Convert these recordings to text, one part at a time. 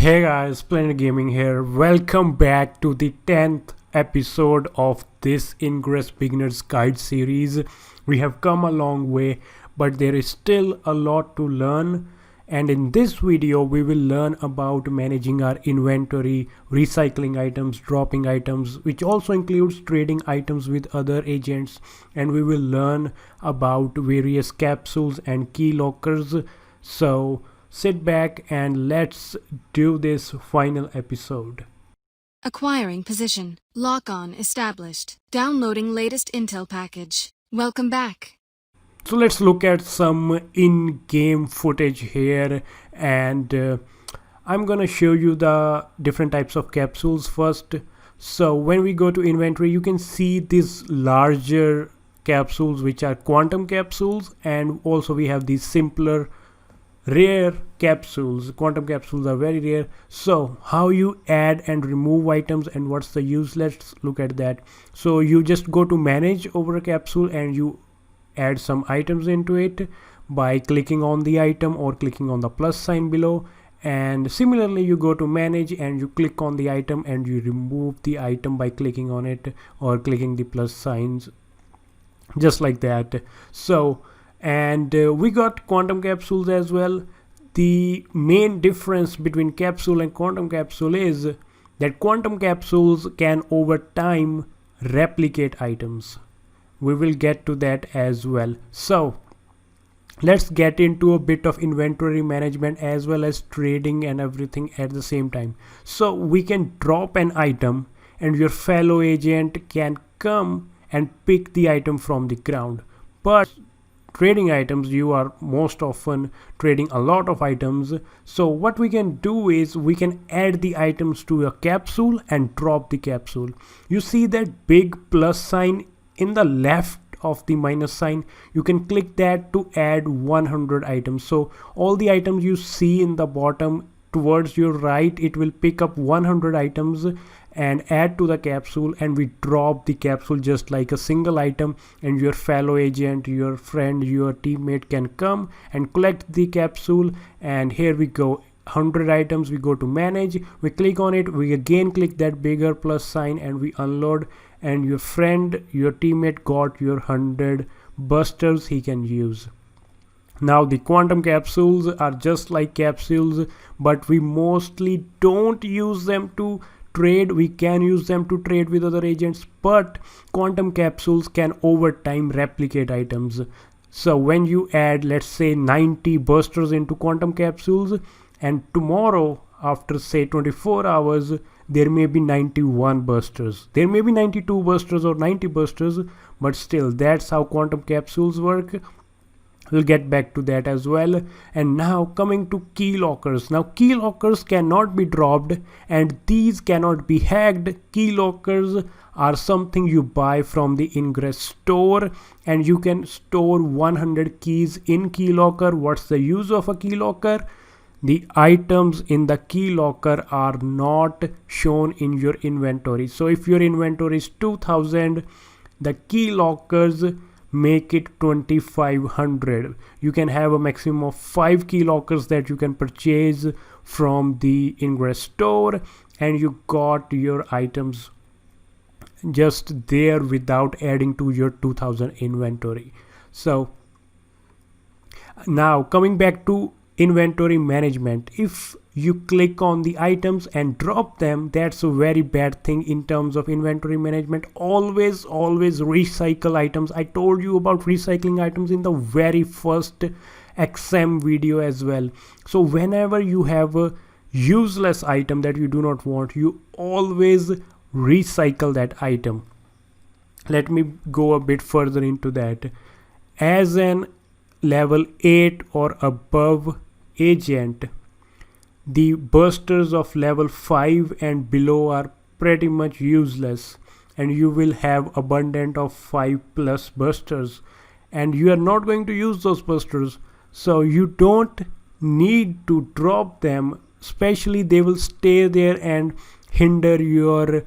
Hey guys, Planet Gaming here. Welcome back to the 10th episode of this Ingress Beginner's Guide series. We have come a long way, but there is still a lot to learn. And in this video, we will learn about managing our inventory, recycling items, dropping items, which also includes trading items with other agents. And we will learn about various capsules and key lockers. So sit back and let's do this final episode. Acquiring position. Lock-on established. Downloading latest intel package. Welcome back. So let's look at some in-game footage here, and I'm gonna show you the different types of capsules first. So when we go to inventory, you can see these larger capsules which are quantum capsules, and also we have these simpler rare capsules. Quantum capsules are very rare. So how you add and remove items and what's the use, let's look at that. So you just go to manage over a capsule and you add some items into it by clicking on the item or clicking on the plus sign below, and similarly you go to manage and you click on the item and you remove the item by clicking on it or clicking the plus signs, just like that. So and we got quantum capsules as well. The main difference between capsule and quantum capsule is that quantum capsules can over time replicate items. We will get to that as well. So let's get into a bit of inventory management as well as trading and everything at the same time. So we can drop an item and your fellow agent can come and pick the item from the ground. But trading items, you are most often trading a lot of items. So what we can do is we can add the items to a capsule and drop the capsule. You see that big plus sign in the left of the minus sign? You can click that to add 100 items. So all the items you see in the bottom towards your right, it will pick up 100 items and add to the capsule, and we drop the capsule just like a single item, and your fellow agent, your friend, your teammate can come and collect the capsule. And here we go, 100 items. We go to manage, we click on it, we again click that bigger plus sign and we unload, and your friend, your teammate got your 100 busters he can use. Now the quantum capsules are just like capsules, but we mostly don't use them to trade. We can use them to trade with other agents, but quantum capsules can over time replicate items. So when you add, let's say 90 busters into quantum capsules, and tomorrow after say 24 hours there may be 91 busters, there may be 92 busters or 90 busters, but still that's how quantum capsules work. We'll get back to that as well. And now coming to key lockers. Now key lockers cannot be dropped and these cannot be hacked. Key lockers are something you buy from the Ingress store, and you can store 100 keys in key locker. What's the use of a key locker? The items in the key locker are not shown in your inventory. So if your inventory is 2000, the key lockers make it 2500. You can have a maximum of 5 key lockers that you can purchase from the Ingress store, and you got your items just there without adding to your 2000 inventory. So now coming back to inventory management, if you click on the items and drop them, that's a very bad thing in terms of inventory management. Always recycle items. I told you about recycling items in the very first XM video as well. So whenever you have a useless item that you do not want, you always recycle that item. Let me go a bit further into that. As an level 8 or above agent, the busters of level 5 and below are pretty much useless, and you will have abundant of 5+ busters, and you are not going to use those busters, so you don't need to drop them. Especially they will stay there and hinder your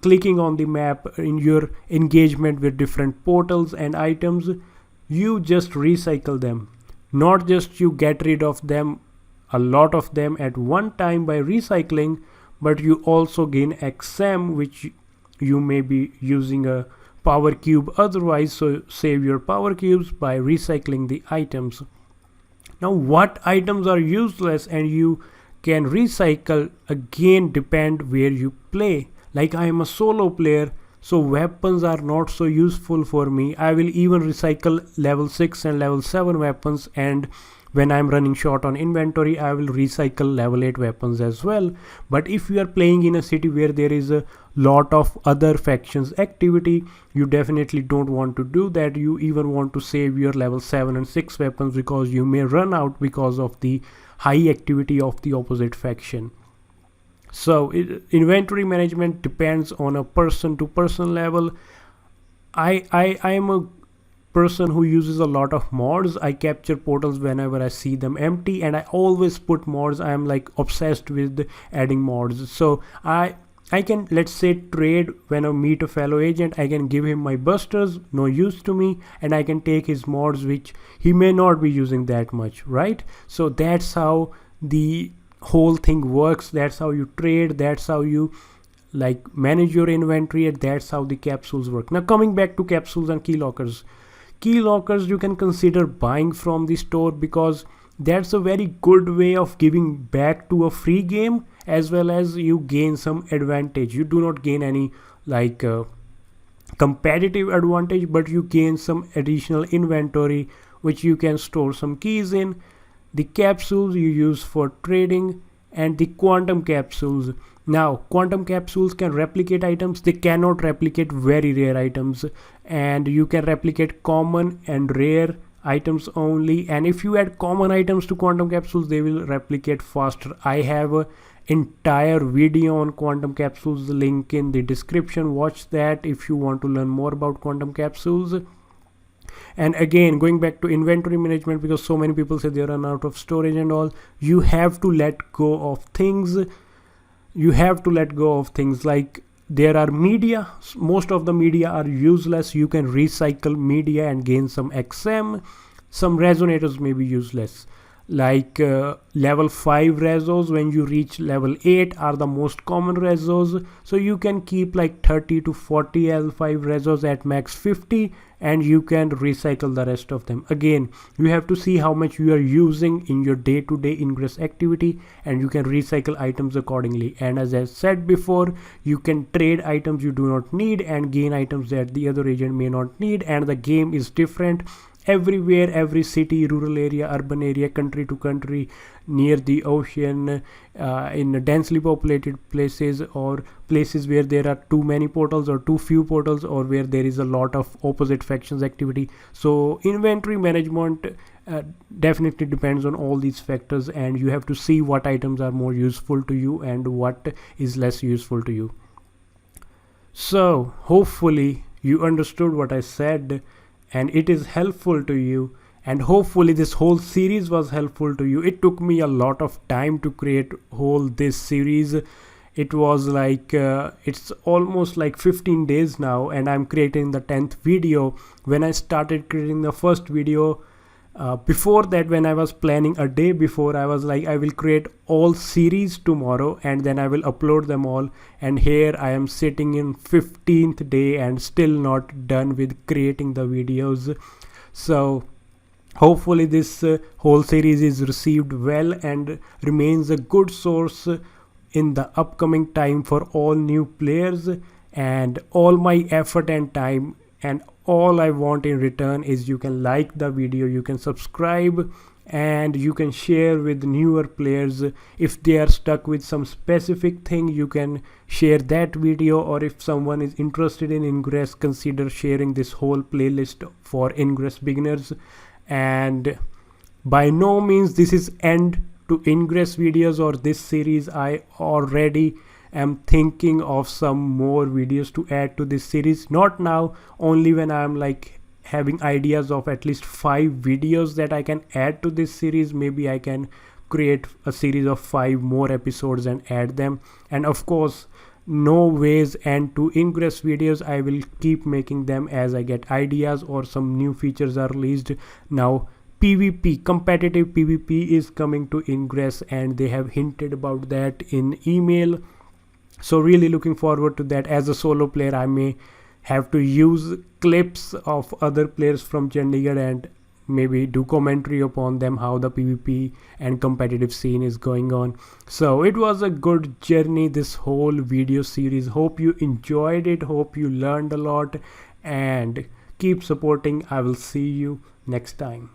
clicking on the map in your engagement with different portals and items. You just recycle them. Not just you get rid of them a lot of them at one time by recycling, but you also gain XM, which you may be using a power cube otherwise, so save your power cubes by recycling the items. Now what items are useless and you can recycle again depend where you play. Like I am a solo player, so weapons are not so useful for me. I will even recycle level 6 and level 7 weapons, and when I'm running short on inventory I will recycle level 8 weapons as well. But if you are playing in a city where there is a lot of other factions activity, you definitely don't want to do that. You even want to save your level 7 and 6 weapons because you may run out because of the high activity of the opposite faction. So inventory management depends on a person to person level. I am a person who uses a lot of mods. I capture portals whenever I see them empty, and I always put mods. I am like obsessed with adding mods. So I can, let's say, trade when I meet a fellow agent. I can give him my busters, no use to me, and I can take his mods which he may not be using that much, right? So that's how the whole thing works. That's how you trade, that's how you like manage your inventory, and that's how the capsules work. Now coming back to capsules and key lockers. Key lockers you can consider buying from the store because that's a very good way of giving back to a free game, as well as you gain some advantage. You do not gain any like competitive advantage, but you gain some additional inventory which you can store some keys in. The capsules you use for trading, and the quantum capsules. Now quantum capsules can replicate items, they cannot replicate very rare items, and you can replicate common and rare items only. And if you add common items to quantum capsules, they will replicate faster. I have a entire video on quantum capsules, link in the description. Watch that if you want to learn more about quantum capsules. And again, going back to inventory management, because so many people say they run out of storage and all, you have to let go of things. You have to let go of things like there are media. Most of the media are useless. You can recycle media and gain some XM. Some resonators may be useless, like level 5 rezos when you reach level 8 are the most common rezos. So you can keep like 30 to 40 L5 rezos at max 50, and you can recycle the rest of them. Again, you have to see how much you are using in your day-to-day ingress activity, and you can recycle items accordingly. And as I said before, you can trade items you do not need and gain items that the other agent may not need. And the game is different everywhere, every city, rural area, urban area, country to country, near the ocean, in densely populated places, or places where there are too many portals or too few portals, or where there is a lot of opposite factions activity. So inventory management definitely depends on all these factors, and you have to see what items are more useful to you and what is less useful to you. So hopefully you understood what I said and it is helpful to you, and hopefully this whole series was helpful to you. It took me a lot of time to create this series. It was like it's almost like 15 days now, and I'm creating the 10th video. When I started creating the first video, before that, when I was planning a day before, I was like, I will create all series tomorrow and then I will upload them all. And here I am sitting in 15th day and still not done with creating the videos. So hopefully this whole series is received well and remains a good source in the upcoming time for all new players. And all my effort and time, and all I want in return is you can like the video, you can subscribe, and you can share with newer players. If they are stuck with some specific thing, you can share that video. Or if someone is interested in Ingress, consider sharing this whole playlist for Ingress beginners. And by no means this is end to Ingress videos or this series. I already am thinking of some more videos to add to this series. Not now, only when I'm like having ideas of at least 5 videos that I can add to this series. Maybe I can create a series of 5 more episodes and add them. And of course, no ways end to Ingress videos. I will keep making them as I get ideas or some new features are released. Now PvP, competitive PvP is coming to Ingress, and they have hinted about that in email. So really looking forward to that. As a solo player, I may have to use clips of other players from Chandigarh and maybe do commentary upon them, how the PvP and competitive scene is going on. So it was a good journey, this whole video series. Hope you enjoyed it, hope you learned a lot, and keep supporting. I will see you next time.